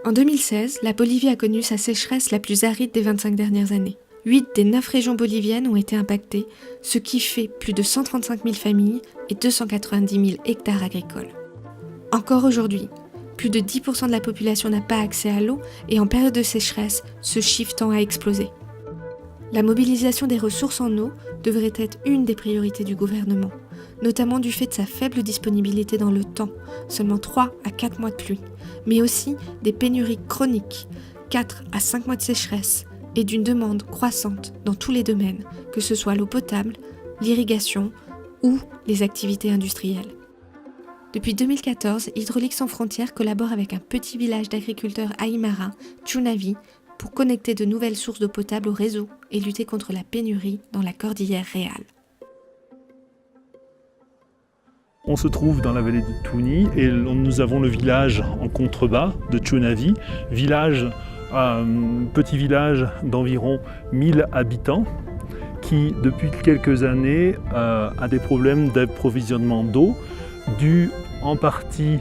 En 2016, la Bolivie a connu sa sécheresse la plus aride des 25 dernières années. 8 des 9 régions boliviennes ont été impactées, ce qui fait plus de 135 000 familles et 290 000 hectares agricoles. Encore aujourd'hui, plus de 10% de la population n'a pas accès à l'eau et en période de sécheresse, ce chiffre tend à exploser. La mobilisation des ressources en eau devrait être une des priorités du gouvernement, notamment du fait de sa faible disponibilité dans le temps, seulement 3 à 4 mois de pluie, mais aussi des pénuries chroniques, 4 à 5 mois de sécheresse, et d'une demande croissante dans tous les domaines, que ce soit l'eau potable, l'irrigation ou les activités industrielles. Depuis 2014, Hydraulique sans frontières collabore avec un petit village d'agriculteurs aymara, Chunavi, pour connecter de nouvelles sources d'eau potable au réseau et lutter contre la pénurie dans la cordillère Real. On se trouve dans la vallée de Tuni et nous avons le village en contrebas de Chunavi, petit village d'environ 1000 habitants qui, depuis quelques années, a des problèmes d'approvisionnement d'eau dus en partie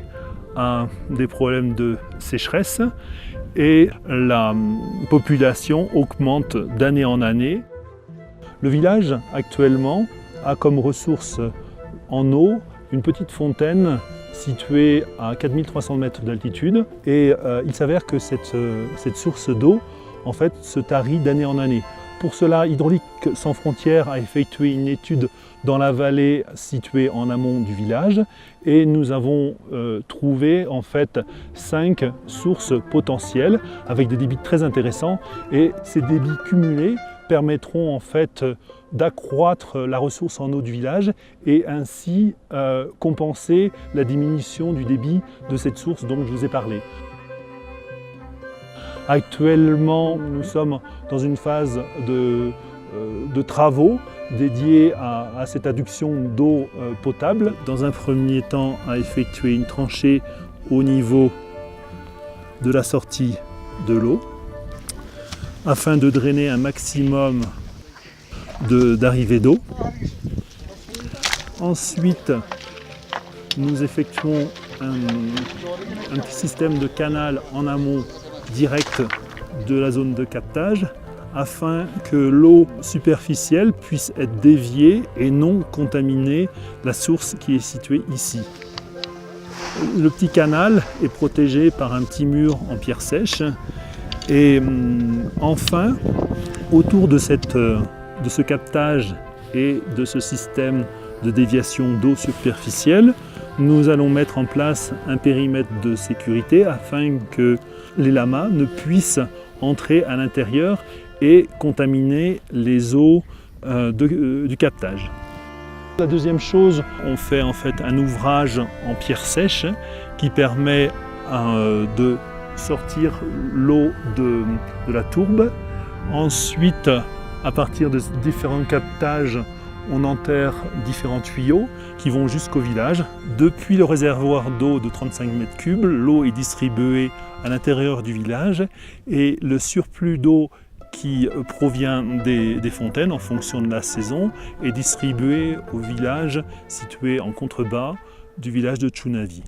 à des problèmes de sécheresse et la population augmente d'année en année. Le village actuellement a comme ressource en eau une petite fontaine située à 4300 mètres d'altitude et il s'avère que cette source d'eau en fait se tarit d'année en année. Pour cela, Hydraulique sans frontières a effectué une étude dans la vallée située en amont du village et nous avons trouvé en fait 5 sources potentielles avec des débits très intéressants et ces débits cumulés permettront en fait d'accroître la ressource en eau du village et ainsi compenser la diminution du débit de cette source dont je vous ai parlé. Actuellement, nous sommes dans une phase de travaux dédiés à cette adduction d'eau potable. Dans un premier temps, à effectuer une tranchée au niveau de la sortie de l'eau afin de drainer un maximum d'arrivée d'eau. Ensuite, nous effectuons un petit système de canal en amont direct de la zone de captage afin que l'eau superficielle puisse être déviée et non contaminer la source qui est située ici. Le petit canal est protégé par un petit mur en pierre sèche et enfin, autour de ce captage et de ce système de déviation d'eau superficielle, nous allons mettre en place un périmètre de sécurité afin que les lamas ne puissent entrer à l'intérieur et contaminer les eaux du captage. La deuxième chose, on fait en fait un ouvrage en pierre sèche qui permet de sortir l'eau de la tourbe. Ensuite, à partir de différents captages, on enterre différents tuyaux qui vont jusqu'au village. Depuis le réservoir d'eau de 35 mètres cubes, l'eau est distribuée à l'intérieur du village et le surplus d'eau qui provient des fontaines en fonction de la saison est distribué au village situé en contrebas du village de Chunavi.